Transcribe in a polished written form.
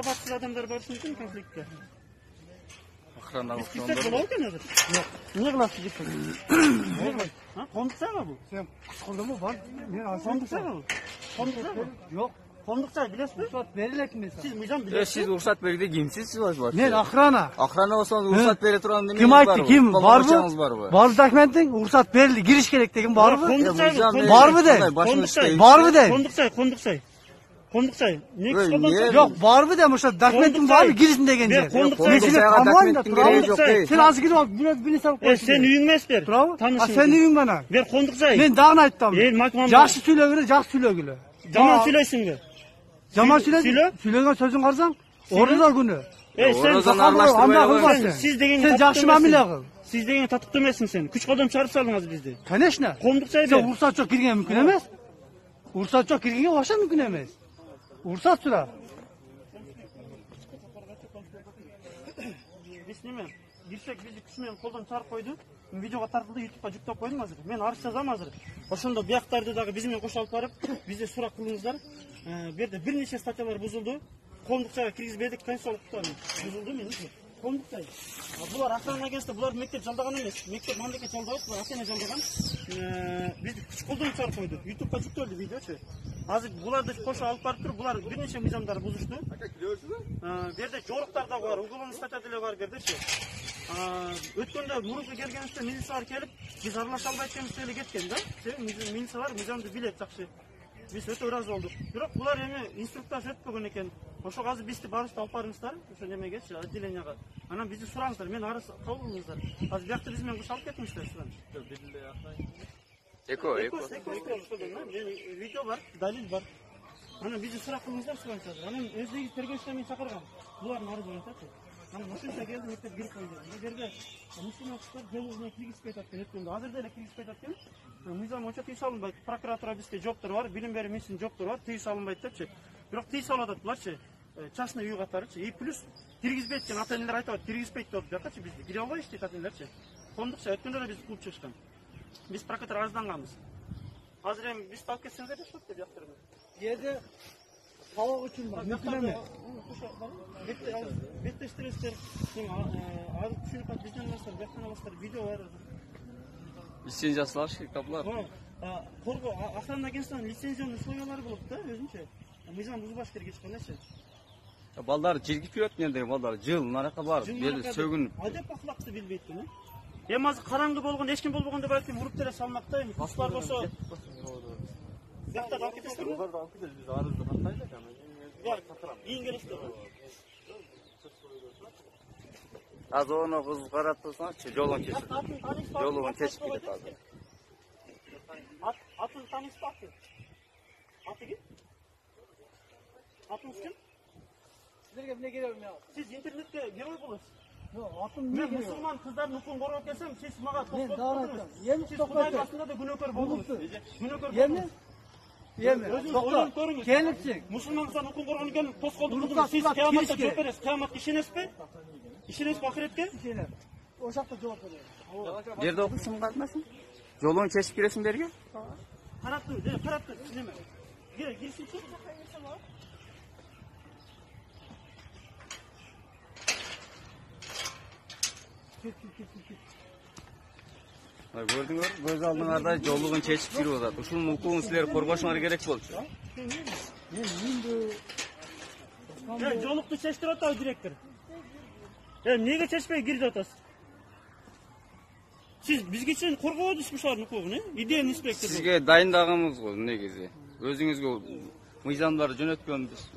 Sabatsız adamlar barışın için konflikte. Охрана Biz gitsek bula ekan hazır. Yok. Niye kılasız gitsek? Kondukça mı bu? Sen kuşkulda mı var? Kondukça mı bu? Kondukça mı? Yok. Kondukça bilesiniz mi? Ruhsat verilek mi mesela? Siz mıycan Siz bilesiniz. ruhsat berdi kimsiz var? Ne akrana? Охрана olsanız ruhsat beri turan demeyiz. Kim aytdı? Kim? Var mı? Var mı dokumentin? Ruhsat verildi. Giriş gerek dedim. Var mı? Var mı de? Var mı de? Kondukça. Ne kıskaldan Yok var mı demiş. Dokumentin var mı? Girişinde gelince. Mesele kamuoyunda bravo. Sen az gidip biraz beni savuk. Sen üyünmez ber. Bravo. Sen üyün bana. Ver kondukça. Ben dağın ayttam. Makmam. Жақсы сөйлегілі, жақсы сөйлегілі. Zaman söylesin mi? Жаман сөйлеген сөзің қарсаң, орында күні. Siz degen Sen жақсы мамиле қыл. Siz degen tatık demesin sen. Küç kodam çağırıp salыңыз bizdi. Конечно. Kondukça Sen ruhsat жоқ кірген мүмкін емес. Ruhsat жоқ кіргенге оша мүмкін емес. Ruhsat сұра. Biz neme? Girsek bizi küçümen koldan çağırıp koydu. Videoga tartıldı, YouTube'a жүктеп koydum hazır. Men arız жазам hazır. Ошондо бияктарды дагы биз менен кошо алып барып, бизде сурак кылыңыздар. Бу жерде бир нече статьялар бузулду. Кондукчага киргизбедик, конституциялыктар бузулду меники. Кондукча. Булар охрана агентство, булар мектеп жалдаган эмес. Мектеп мамлекет жалдабайт, булар ата-эне жалдаган. Бизди күч колдон чыгарып койду. YouTube'га жүктөлдү видеочу. Азыр буларды кошо алып барып туруп, булар бир нече мыйзамдар бузушту. Бу жерде жоруктар да бар, уголовный статья деле бар жердечи. Өткөндө мурунку келгенибизде милициялар келип, биз аралаша албайт экенбиз эле кеткен да. Милициялар мыйзамды билет жакшы. Биз өтө ыраазы болдук. Бирок булар эми инструктаж өтпөгөн экен. Ошого азыр бизди барышты алып барыңыздар, ошо немегечи, отделенияга. Анан бизди сураңыздар, мен арыз кабыл кылыңыздар. Азыр биякта биз менен кошо алып кетиңиздер силер. Эко. Видео бар, далил бар. Анан бизди сурак кылыңыздар силер. Анан өздөгү тергөөчүлөр мени чакырган. Булардын арызы боюнча. Анан ошончо келди, мектеп кирип койду. Бул жерде мусулман кыздар жолуна киргизбей жатат өткөндө. Азыр деле киргизбей жатат. Мыйзам боюнча тыюу салынбайт. Прокуратура бизде жооптор бар, билим берүү миссиясынын жооптор бар, тыюу салынбайт депчи. Бирок тыюу салып атат буларчы. Частный үй катарычы. И плюс киргизбейт экен ата-энелер айтып атат, киргизбейт деп жатачы бизди. Кире албайбыз дейт ата-энелерчи. Кондукча өткөндө да биз кылып чыгышкан. Биз прокуратура арызданганбыз. Азыр эми биз алып кетсеңиздер да шот деп жактырды. Жерде сабак үчүн бар. Мүмкүн эмес. Беттештиресиздер. Азыр түшүнүп калып бизден аласыздар, бияктан аласыздар, видео бар. Лицензиясы алыш керек таплар. Коргоо охрана агентствонун лицензиялык условиялары болот да өзүнчө. Мыйзам бузбаш керек эч кандайчы. Балдар жерге кирет менде, балдар жыл наракка барып, бери сөгүнүп. Адеп акылакты билбейт экен. Эми азыр караңгы болгон, эч ким болбогондо балким уруп деле салмак да, эми куштар болсо. Бияктан алып кетесиздерби? Алып кетебиз, биз арызды кантайлык аны. Кийин келесиздер. Азыр оны кыз карап турсаңызчы, жолун кесип. Жолун кесип кетет азыр. Атын таныстапты. Аты ким? Атыңыз ким? Силерге эмне керек мен? Сиз интернетте герой болосуз. Жок, атым Мен мусулман кыздардын укугун коргоп келсем, сиз мага мен токтоп дагы турдуңуз. айтам. Эми Сиз токтоп. Кудайдын астында да күнөөкөр болдуңуз. Күнөөкөр Эми көрүңүз. Келипсиң. Мусулман кыздардын укугун коргон экен, тоскоолдук кылдыңыз. Сиз кыяматта жооп бересиз. Кыяматка ишенесизби? Ишенесизби акыретке? Ишенем. Ошакта жооп берем. Жерде окуйсуң катмасың? Жолун кесип киресиң берге? Карап тур, неме? Кирсинчи. Көрдүңөр, көз алдыңарда жолугун чечип кирип атат. Ушунун укугун силер коргошуңар керек болчу. Жолукту чечтирип атабы директор? Эмнеге чечпей кирип атасыз? Siz bizge çen korkuyordunuz şuların hukukunu, İdeyen inspektör. Sizge dayındağımız o negezi. Özünüzge mıyzamları yönetkenimiz.